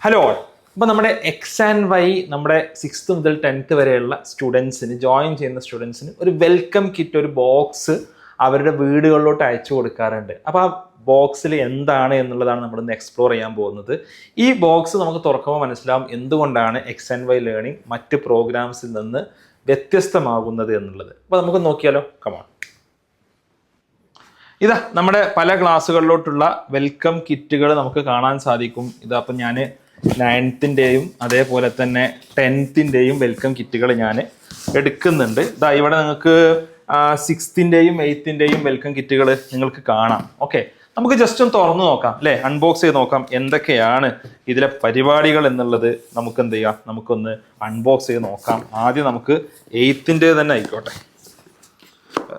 Hello all. അപ്പോൾ നമ്മുടെ X and Y നമ്മുടെ 6th മുതൽ 10th വരെയുള്ള സ്റ്റുഡൻസിന് ജോയിൻ ചെയ്യുന്ന സ്റ്റുഡൻസിന് ഒരു വെൽക്കം കിറ്റ്, ഒരു ബോക്സ് അവരുടെ വീടുകളിലോട്ട് അയച്ചു കൊടുക്കാറുണ്ട്. അപ്പോൾ ആ ബോക്സിൽ എന്താണ് എന്നുള്ളതാണ് നമ്മളിന്ന് എക്സ്പ്ലോർ ചെയ്യാൻ പോകുന്നത്. ഈ ബോക്സ് നമുക്ക് തുറക്കുമ്പോൾ മനസ്സിലാവും എന്തുകൊണ്ടാണ് എക്സ് ആൻഡ് വൈ ലേണിംഗ് മറ്റ് പ്രോഗ്രാംസിൽ നിന്ന് വ്യത്യസ്തമാകുന്നത് എന്നുള്ളത്. അപ്പോൾ നമുക്ക് നോക്കിയാലോ, കമാൺ. ഇതാ നമ്മുടെ പല ക്ലാസ്സുകളിലോട്ടുള്ള വെൽക്കം കിറ്റുകൾ നമുക്ക് കാണാൻ സാധിക്കും. ഇതാ അപ്പം ഞാൻ 9th അതേപോലെ തന്നെ 10th വെൽക്കം കിറ്റുകൾ ഞാൻ എടുക്കുന്നുണ്ട്. ഇതാ ഇവിടെ നിങ്ങൾക്ക് 6th 8th വെൽക്കം കിറ്റുകൾ നിങ്ങൾക്ക് കാണാം. ഓക്കെ, നമുക്ക് ജസ്റ്റ് ഒന്ന് തുറന്നു നോക്കാം അല്ലേ, അൺബോക്സ് ചെയ്ത് നോക്കാം എന്തൊക്കെയാണ് ഇതിലെ പരിപാടികൾ എന്നുള്ളത്. നമുക്ക് എന്ത് ചെയ്യാം, നമുക്കൊന്ന് അൺബോക്സ് ചെയ്ത് നോക്കാം. ആദ്യം നമുക്ക് 8th തന്നെ ആയിക്കോട്ടെ.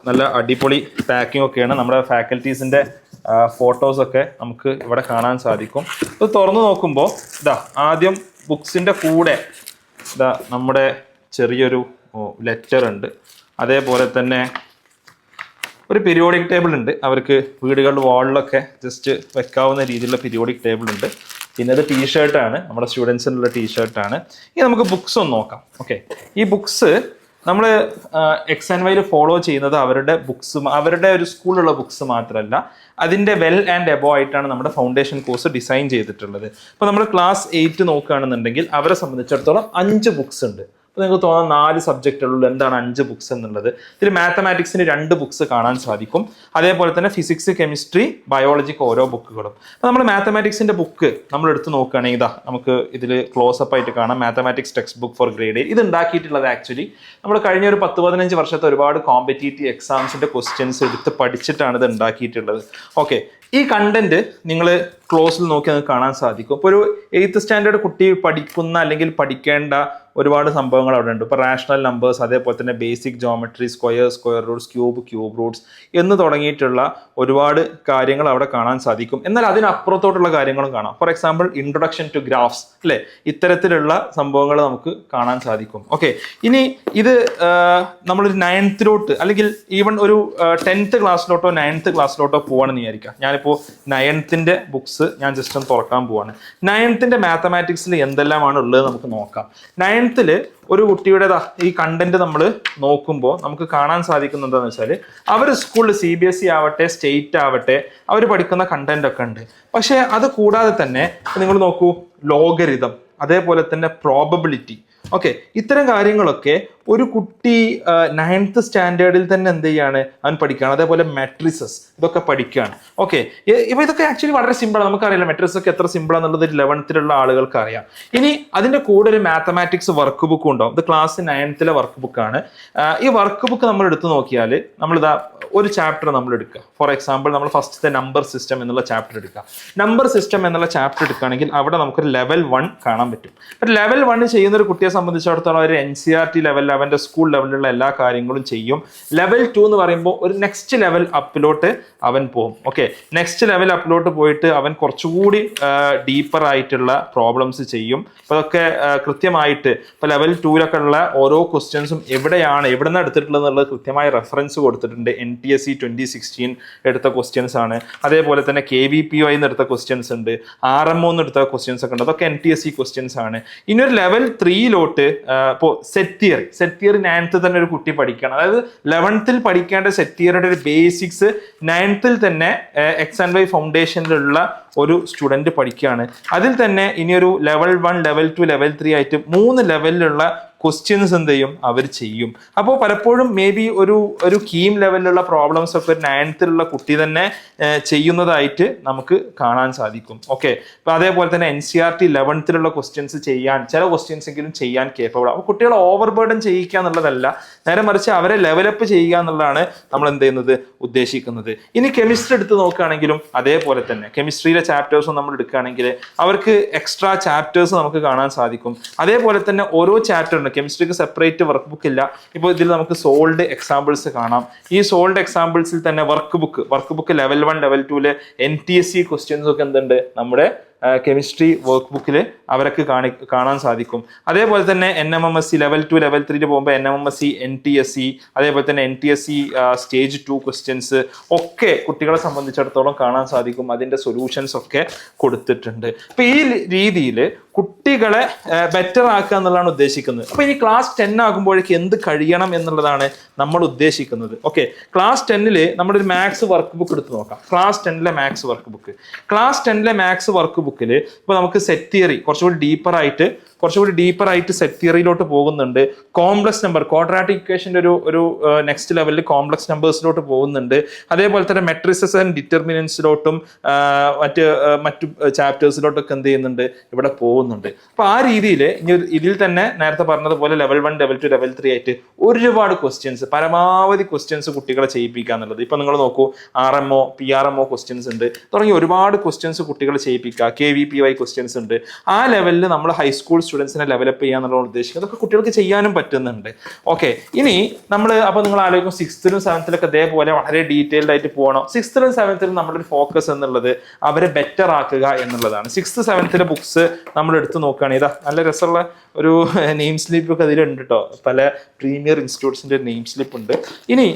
നല്ല അടിപൊളി പാക്കിംഗ് ഒക്കെയാണ്. നമ്മുടെ ഫാക്കൽറ്റീസിൻ്റെ ഫോട്ടോസൊക്കെ നമുക്ക് ഇവിടെ കാണാൻ സാധിക്കും. ഇത് തുറന്നു നോക്കുമ്പോൾ ഇതാ ആദ്യം ബുക്സിൻ്റെ കൂടെ ഇതാ നമ്മുടെ ചെറിയൊരു ലെറ്റർ ഉണ്ട്. അതേപോലെ തന്നെ ഒരു പീരിയോഡിക് ടേബിൾ ഉണ്ട്. അവർക്ക് വീടുകളുടെ വാളിലൊക്കെ ജസ്റ്റ് വെക്കാവുന്ന രീതിയിലുള്ള പീരിയോഡിക് ടേബിൾ ഉണ്ട്. പിന്നെ അത് ടീഷർട്ടാണ്, നമ്മുടെ സ്റ്റുഡൻസിനുള്ള ടീഷർട്ടാണ്. ഇനി നമുക്ക് ബുക്സ് ഒന്ന് നോക്കാം. ഓക്കെ, ഈ ബുക്സ് നമ്മൾ എക്സ് ആൻഡ് വൈയിൽ ഫോളോ ചെയ്യുന്നത് അവരുടെ ബുക്സ്, അവരുടെ ഒരു സ്കൂളിലുള്ള ബുക്സ് മാത്രമല്ല, അതിൻ്റെ വെൽ ആൻഡ് എബോ ആയിട്ടാണ് നമ്മുടെ ഫൗണ്ടേഷൻ കോഴ്സ് ഡിസൈൻ ചെയ്തിട്ടുള്ളത്. ഇപ്പോൾ നമ്മൾ ക്ലാസ് 8 നോക്കുകയാണെന്നുണ്ടെങ്കിൽ അവരെ സംബന്ധിച്ചിടത്തോളം 5 ബുക്സ് ഉണ്ട്. അപ്പോൾ നിങ്ങൾക്ക് തോന്നാം 4 സബ്ജക്റ്റുകളിൽ എന്താണ് 5 ബുക്സ് എന്നുള്ളത്. ഇതിൽ മാത്തമാറ്റിക്സിന് 2 ബുക്സ് കാണാൻ സാധിക്കും. അതേപോലെ തന്നെ ഫിസിക്സ്, കെമിസ്ട്രി, ബയോളജിക്ക് ഓരോ ബുക്കുകളും. അപ്പോൾ നമ്മൾ മാത്തമാറ്റിക്സിൻ്റെ ബുക്ക് നമ്മൾ എടുത്ത് നോക്കുകയാണെങ്കിൽ ഇതാ നമുക്ക് ഇതിൽ ക്ലോസപ്പ് ആയിട്ട് കാണാം. Mathematics text book for grade 8. ഇത് ഉണ്ടാക്കിയിട്ടുള്ളത് ആക്ച്വലി നമ്മൾ കഴിഞ്ഞ ഒരു 10-15 വർഷത്തെ ഒരുപാട് കോമ്പറ്റേറ്റീവ് എക്സാംസിൻ്റെ ക്വസ്റ്റ്യൻസ് എടുത്ത് പഠിച്ചിട്ടാണ് ഇത് ഉണ്ടാക്കിയിട്ടുള്ളത്. ഓക്കെ, ഈ കണ്ടന്റ് നിങ്ങൾ ക്ലോസിൽ നോക്കി നിങ്ങൾക്ക് കാണാൻ സാധിക്കും. ഇപ്പോൾ ഒരു 8th സ്റ്റാൻഡേർഡ് കുട്ടി പഠിക്കുന്ന അല്ലെങ്കിൽ പഠിക്കേണ്ട ഒരുപാട് സംഭവങ്ങൾ അവിടെ ഉണ്ട്. ഇപ്പോൾ റാഷണൽ നമ്പേഴ്സ്, അതേപോലെ തന്നെ basic geometry, square Roots, cube Roots എന്ന് തുടങ്ങിയിട്ടുള്ള ഒരുപാട് കാര്യങ്ങൾ അവിടെ കാണാൻ സാധിക്കും. എന്നാൽ അതിനപ്പുറത്തോട്ടുള്ള കാര്യങ്ങളും കാണാം. For example introduction to graphs അല്ലേ, ഇത്തരത്തിലുള്ള സംഭവങ്ങൾ നമുക്ക് കാണാൻ സാധിക്കും. ഓക്കെ, ഇനി ഇത് നമ്മളൊരു 9th അല്ലെങ്കിൽ ഈവൻ ഒരു 10th ക്ലാസ്സിലോട്ടോ 9th ക്ലാസ്സിലോട്ടോ പോവാണെന്ന് വിചാരിക്കാം. ഞാനിപ്പോൾ 9th ബുക്സ് ഞാൻ ജസ്റ്റ് ഒന്ന് തുറക്കാൻ പോവാണ്. 9th മാത്തമാറ്റിക്സിൽ എന്തെല്ലാമാണ് ഉള്ളത് നമുക്ക് നോക്കാം. 9th ഒരു കുട്ടിയുടെ ഈ കണ്ടന്റ് നമ്മൾ നോക്കുമ്പോൾ നമുക്ക് കാണാൻ സാധിക്കുന്നത് എന്താണെന്ന് വെച്ചാൽ അവർ സ്കൂളിൽ CBSE ആവട്ടെ സ്റ്റേറ്റ് ആവട്ടെ അവർ പഠിക്കുന്ന കണ്ടന്റ് ഒക്കെ ഉണ്ട്. പക്ഷേ അത് കൂടാതെ തന്നെ നിങ്ങൾ നോക്കൂ, ലോഗരിതം, അതേപോലെ തന്നെ പ്രോബബിലിറ്റി, ഓക്കെ, ഇത്തരം കാര്യങ്ങളൊക്കെ ഒരു കുട്ടി 9th സ്റ്റാൻഡേർഡിൽ തന്നെ എന്ത് ചെയ്യാണ്, അവൻ പഠിക്കുകയാണ്. അതേപോലെ മെട്രിസസ് ഇതൊക്കെ പഠിക്കുകയാണ്. ഓക്കെ, ഇപ്പോൾ ഇതൊക്കെ ആക്ച്വലി വളരെ സിമ്പിളാണ്. നമുക്കറിയില്ല മെട്രിസസ് ഒക്കെ എത്ര സിമ്പിളാണെന്നുള്ളത് 11th ആളുകൾക്ക് അറിയാം. ഇനി അതിൻ്റെ കൂടെ ഒരു മാത്തമാറ്റിക്സ് വർക്ക് ബുക്കും ഉണ്ടാവും. ഇത് ക്ലാസ് 9th വർക്ക് ബുക്കാണ്. ഈ വർക്ക് ബുക്ക് നമ്മൾ എടുത്തു നോക്കിയാൽ നമ്മളിതാ ഒരു ചാപ്റ്റർ നമ്മൾ എടുക്കുക. ഫോർ എക്സാമ്പിൾ നമ്മൾ ഫസ്റ്റത്തെ നമ്പർ സിസ്റ്റം എന്നുള്ള ചാപ്റ്റർ എടുക്കുക. നമ്പർ സിസ്റ്റം എന്നുള്ള ചാപ്റ്റർ എടുക്കുകയാണെങ്കിൽ അവിടെ നമുക്കൊരു ലെവൽ 1 കാണാൻ പറ്റും. ഒരു ലെവൽ 1 ചെയ്യുന്ന ഒരു കുട്ടിയെ സംബന്ധിച്ചിടത്തോളം ഒരു NCERT ലെവലിൽ അവൻ്റെ സ്കൂൾ ലെവലിലുള്ള എല്ലാ കാര്യങ്ങളും ചെയ്യും. ലെവൽ 2 എന്ന് പറയുമ്പോൾ ഒരു നെക്സ്റ്റ് ലെവൽ അപ്പിലോട്ട് അവൻ പോകും. ഓക്കെ, നെക്സ്റ്റ് ലെവൽ അപ്പിലോട്ട് പോയിട്ട് അവൻ കുറച്ചുകൂടി ഡീപ്പർ ആയിട്ടുള്ള പ്രോബ്ലംസ് ചെയ്യും. അപ്പോൾ അതൊക്കെ കൃത്യമായിട്ട് ഇപ്പോൾ ലെവൽ 2 ഉള്ള ഓരോ ക്വസ്റ്റ്യൻസും എവിടെ നിന്ന് എടുത്തിട്ടുള്ളത് എന്നുള്ളത് കൃത്യമായ റെഫറൻസ് കൊടുത്തിട്ടുണ്ട്. NTSE 2016 എടുത്ത ക്വസ്റ്റ്യൻസ് ആണ്. അതേപോലെ തന്നെ KVPO എടുത്ത ക്വസ്റ്റ്യൻസ് ഉണ്ട്, RMO എടുത്ത ക്വസ്റ്റ്യൻസ് ഒക്കെ ഉണ്ട്. അതൊക്കെ NTSE ക്വസ്റ്റ്യൻസ് ആണ്. ഇനി ഒരു ലെവൽ 3 ഇപ്പോൾ സെറ്റ് തിയറി 9th തന്നെ ഒരു കുട്ടി പഠിക്കണം. അതായത് 11th പഠിക്കേണ്ട സെറ്റ് തിയറിയുടെ ഒരു ബേസിക്സ് 9th തന്നെ എക്സ് ആൻഡ് വൈ ഫൗണ്ടേഷനിലുള്ള ഒരു സ്റ്റുഡൻറ് പഠിക്കുകയാണ്. അതിൽ തന്നെ ഇനിയൊരു ലെവൽ 1, ലെവൽ 2, ലെവൽ 3 ആയിട്ട് 3 ലെവലിലുള്ള ക്വസ്റ്റ്യൻസ് എന്ത് ചെയ്യും, അവർ ചെയ്യും. അപ്പോൾ പലപ്പോഴും മേ ബി ഒരു കീം ലെവലിലുള്ള പ്രോബ്ലംസ് ഒക്കെ ഒരു 9th കുട്ടി തന്നെ ചെയ്യുന്നതായിട്ട് നമുക്ക് കാണാൻ സാധിക്കും. ഓക്കെ, അപ്പോൾ അതേപോലെ തന്നെ NCERT 11th ക്വസ്റ്റ്യൻസ് ചെയ്യാൻ, ചില ക്വസ്റ്റ്യൻസ് എങ്കിലും ചെയ്യാൻ കേപ്പബിൾ. അപ്പോൾ കുട്ടികളെ ഓവർ ബേർഡൻ ചെയ്യിക്കുക എന്നുള്ളതല്ല, നേരെ മറിച്ച് അവരെ ലെവലപ്പ് ചെയ്യുക എന്നുള്ളതാണ് നമ്മൾ എന്ത് ചെയ്യുന്നത്, ഉദ്ദേശിക്കുന്നത്. ഇനി കെമിസ്ട്രി എടുത്ത് നോക്കുകയാണെങ്കിലും അതേപോലെ തന്നെ കെമിസ്ട്രിയിലെ ചാപ്റ്റേഴ്സും നമ്മൾ എടുക്കുകയാണെങ്കിൽ അവർക്ക് എക്സ്ട്രാ ചാപ്റ്റേഴ്സ് നമുക്ക് കാണാൻ സാധിക്കും. അതേപോലെ തന്നെ ഓരോ ചാപ്റ്ററിന് കെമിസ്ട്രിക്ക് സെപ്പറേറ്റ് വർക്ക് ബുക്ക് ഇല്ല. ഇപ്പോൾ ഇതിൽ നമുക്ക് സോൾഡ് എക്സാമ്പിൾസ് കാണാം. ഈ സോൾഡ് എക്സാമ്പിൾസിൽ തന്നെ work book level 1, level 2 NTSE questions ഒക്കെ എന്തുണ്ട് നമ്മുടെ കെമിസ്ട്രി വർക്ക് ബുക്കിൽ അവർക്ക് കാണാൻ സാധിക്കും. അതേപോലെ തന്നെ NMMSC ലെവൽ 2 ലെവൽ 3 പോകുമ്പോൾ NMMSC NTSE അതേപോലെ തന്നെ NTSE സ്റ്റേജ് 2 ക്വസ്റ്റ്യൻസ് ഒക്കെ കുട്ടികളെ സംബന്ധിച്ചിടത്തോളം കാണാൻ സാധിക്കും. അതിൻ്റെ സൊല്യൂഷൻസ് ഒക്കെ കൊടുത്തിട്ടുണ്ട്. അപ്പോൾ ഈ രീതിയിൽ കുട്ടികളെ ബെറ്റർ ആക്കുക എന്നുള്ളതാണ് ഉദ്ദേശിക്കുന്നത്. അപ്പോൾ ഇനി ക്ലാസ് 10 ആകുമ്പോഴേക്ക് എന്ത് കഴിയണം എന്നുള്ളതാണ് നമ്മൾ ഉദ്ദേശിക്കുന്നത്. ഓക്കെ, ക്ലാസ് 10 നമ്മുടെ ഒരു മാത്സ് വർക്ക് ബുക്ക് എടുത്ത് നോക്കാം. Class 10 maths work book. Class 10 maths work ബുക്കിൽ ഇപ്പോൾ നമുക്ക് സെറ്റ് തിയറി കുറച്ചുകൂടി ഡീപ്പർ ആയിട്ട് സെറ്റ് തിയറിയിലോട്ട് പോകുന്നുണ്ട്. കോംപ്ലക്സ് നമ്പർ, ക്വാഡ്രാറ്റിക് ഇക്വേഷൻ്റെ ഒരു നെക്സ്റ്റ് ലെവലിൽ കോംപ്ലക്സ് നമ്പേഴ്സിലോട്ട് പോകുന്നുണ്ട്. അതേപോലെ തന്നെ മെട്രിസസ് ആൻഡ് ഡിറ്റർമിനൻസിലോട്ടും മറ്റു ചാപ്റ്റേഴ്സിലോട്ടൊക്കെ എന്ത് ചെയ്യുന്നുണ്ട്, ഇവിടെ പോകുന്നുണ്ട്. അപ്പൊ ആ രീതിയിൽ ഇതിൽ തന്നെ നേരത്തെ പറഞ്ഞതുപോലെ ലെവൽ 1, ലെവൽ 2, ലെവൽ 3 ആയിട്ട് ഒരുപാട് ക്വസ്റ്റ്യൻസ്, പരമാവധി ക്വസ്റ്റ്യൻസ് കുട്ടികളെ ചെയ്യിപ്പിക്കുക എന്നുള്ളത്. ഇപ്പൊ നിങ്ങൾ നോക്കൂ, RMO, PRMO ക്വസ്റ്റ്യൻസ് ഉണ്ട്, തുടങ്ങി ഒരുപാട് ക്വസ്റ്റ്യൻസ് കുട്ടികളെ ചെയ്യിപ്പിക്കുക. KVPY ക്വസ്റ്റ്യൻസ് ഉണ്ട്. ആ ലെവലിൽ നമ്മൾ ഹൈസ്കൂൾ സ്റ്റുഡൻസിനെ ഡെവലപ്പ് ചെയ്യുക എന്നുള്ള ഉദ്ദേശിക്കുന്നത് അതൊക്കെ കുട്ടികൾക്ക് ചെയ്യാനും പറ്റുന്നുണ്ട്. ഓക്കെ, ഇനി നമ്മൾ അപ്പോൾ നിങ്ങൾ ആലോചിക്കും 6th ലും 7th ലൊക്കെ അതേപോലെ വളരെ ഡീറ്റെയിൽഡ് ആയിട്ട് പോകണം. 6th ലും 7th ലും നമ്മുടെ ഒരു ഫോക്കസ് എന്നുള്ളത് അവരെ ബെറ്റർ ആക്കുക എന്നുള്ളതാണ്. 6th 7th ബുക്സ് നമ്മൾ എടുത്ത് നോക്കുകയാണ്. ഇതാ നല്ല രസമുള്ള ഒരു നെയിം സ്ലിപ്പ് ഒക്കെ അതിലുണ്ട് കേട്ടോ. പല പ്രീമിയർ ഇൻസ്റ്റിറ്റ്യൂട്ട്സിന്റെ നെയിം സ്ലിപ്പ് ഉണ്ട്. ഇനി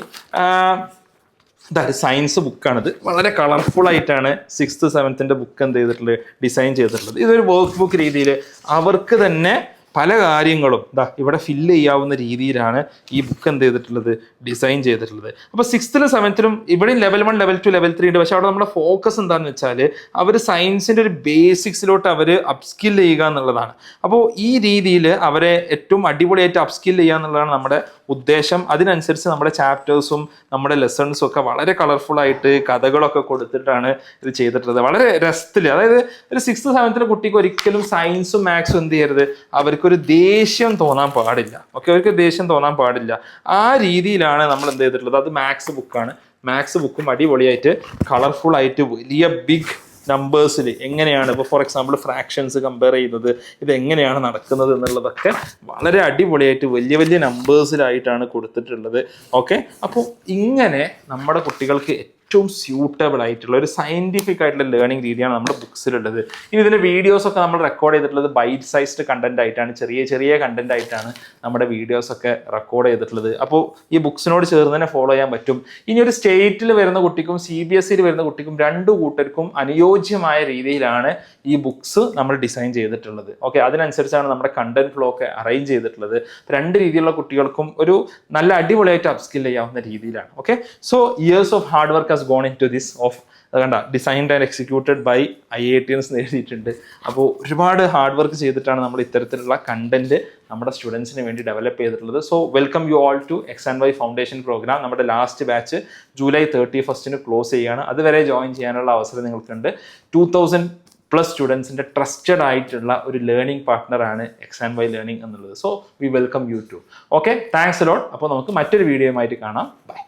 ഇതൊരു സയൻസ് ബുക്കാണിത്. വളരെ കളർഫുൾ ആയിട്ടാണ് 6th 7th ബുക്ക് എന്ത് ചെയ്തിട്ടുള്ളത്, ഡിസൈൻ ചെയ്തിട്ടുള്ളത്. ഇതൊരു വർക്ക് ബുക്ക് രീതിയിൽ അവർക്ക് തന്നെ പല കാര്യങ്ങളും ഇവിടെ ഫില്ല് ചെയ്യാവുന്ന രീതിയിലാണ് ഈ ബുക്ക് എന്ത് ചെയ്തിട്ടുള്ളത്, ഡിസൈൻ ചെയ്തിട്ടുള്ളത്. അപ്പോൾ 6th ലും 7th ലും ഇവിടെയും ലെവൽ 1, ലെവൽ 2, ലെവൽ 3 ഉണ്ട്. പക്ഷെ അവിടെ നമ്മുടെ ഫോക്കസ് എന്താണെന്ന് വെച്ചാൽ അവർ സയൻസിൻ്റെ ഒരു ബേസിക്സിലോട്ട് അവർ അപ്സ്കിൽ ചെയ്യുക എന്നുള്ളതാണ്. അപ്പോൾ ഈ രീതിയിൽ അവരെ ഏറ്റവും അടിപൊളിയായിട്ട് അപ്സ്കിൽ ചെയ്യുക എന്നുള്ളതാണ് നമ്മുടെ ഉദ്ദേശം. അതിനനുസരിച്ച് നമ്മുടെ ചാപ്റ്റേഴ്സും നമ്മുടെ ലെസൺസും ഒക്കെ വളരെ കളർഫുൾ ആയിട്ട് കഥകളൊക്കെ കൊടുത്തിട്ടാണ് ഇത് ചെയ്തിട്ടുള്ളത്. വളരെ രസത്തിൽ, അതായത് ഒരു 6th 7th കുട്ടിക്ക് ഒരിക്കലും സയൻസും മാത്സും എന്ത് ചെയ്യരുത്, അവർക്കൊരു ദേഷ്യം തോന്നാൻ പാടില്ല. ഓക്കെ, അവർക്ക് ദേഷ്യം തോന്നാൻ പാടില്ല. ആ രീതിയിലാണ് നമ്മൾ എന്ത് ചെയ്തിട്ടുള്ളത്. അത് മാത്സ് ബുക്കാണ്. മാത്സ് ബുക്കും അടിപൊളിയായിട്ട് കളർഫുൾ ആയിട്ട് വലിയ ബിഗ് നമ്പേഴ്സിൽ എങ്ങനെയാണ് ഇപ്പോൾ ഫോർ എക്സാമ്പിൾ ഫ്രാക്ഷൻസ് കമ്പയർ ചെയ്യുന്നത്, ഇത് എങ്ങനെയാണ് നടക്കുന്നത് എന്നുള്ളതൊക്കെ വളരെ അടിപൊളിയായിട്ട് വലിയ വലിയ നമ്പേഴ്സിലായിട്ടാണ് കൊടുത്തിട്ടുള്ളത്. ഓക്കെ, അപ്പോൾ ഇങ്ങനെ നമ്മുടെ കുട്ടികൾക്ക് ഏറ്റവും സ്യൂട്ടബിൾ ആയിട്ടുള്ള ഒരു സയന്റിഫിക് ആയിട്ടുള്ള ലേണിംഗ് രീതിയാണ് നമ്മുടെ ബുക്സിലുള്ളത്. ഇനി ഇതിൻ്റെ വീഡിയോസൊക്കെ നമ്മൾ റെക്കോർഡ് ചെയ്തിട്ടുള്ളത് ബൈറ്റ് സൈസ്ഡ് കണ്ടന്റ് ആയിട്ടാണ്, ചെറിയ ചെറിയ കണ്ടന്റ് ആയിട്ടാണ് നമ്മുടെ വീഡിയോസൊക്കെ റെക്കോർഡ് ചെയ്തിട്ടുള്ളത്. അപ്പോൾ ഈ ബുക്സിനോട് ചേർന്ന് തന്നെ ഫോളോ ചെയ്യാൻ പറ്റും. ഇനി ഒരു സ്റ്റേറ്റിൽ വരുന്ന കുട്ടിക്കും CBSE വരുന്ന കുട്ടിക്കും രണ്ടു കൂട്ടർക്കും അനുയോജ്യമായ രീതിയിലാണ് ഈ ബുക്സ് നമ്മൾ ഡിസൈൻ ചെയ്തിട്ടുള്ളത്. ഓക്കെ, അതിനനുസരിച്ചാണ് നമ്മുടെ കണ്ടന്റ് ഫ്ലോ ഒക്കെ അറേഞ്ച് ചെയ്തിട്ടുള്ളത്. രണ്ട് രീതിയിലുള്ള കുട്ടികൾക്കും ഒരു നല്ല അടിപൊളിയായിട്ട് അപ്സ്കിൽ ചെയ്യാവുന്ന രീതിയിലാണ്. Okay, so years of hard work has gone into this of കണ്ട designed and executed by IITians എഴുതിയിട്ടുണ്ട്. അപ്പോൾ ഒരുപാട് ഹാർഡ് വർക്ക് ചെയ്തിട്ടാണ് നമ്മൾ ഇത്തരത്തിലുള്ള കണ്ടന്റ് നമ്മുടെ സ്റ്റുഡൻസിന് വേണ്ടി ഡെവലപ്പ് ചെയ്തിട്ടുള്ളത്. So welcome you all to XY foundation programme. നമ്മുടെ ലാസ്റ്റ് ബാച്ച് ജൂലൈ 31 ക്ലോസ് ചെയ്യുകയാണ്. അതുവരെ ജോയിൻ ചെയ്യാനുള്ള അവസരം നിങ്ങൾക്കുണ്ട്. 2000+ സ്റ്റുഡൻസിൻ്റെ ട്രസ്റ്റഡ് ആയിട്ടുള്ള ഒരു ലേണിംഗ് പാർട്ട്ണറാണ് XY ലേണിംഗ് എന്നുള്ളത്. So we welcome you to. Okay, thanks a lot. അപ്പോൾ നമുക്ക് മറ്റൊരു വീഡിയോയുമായിട്ട് കാണാം. ബൈ.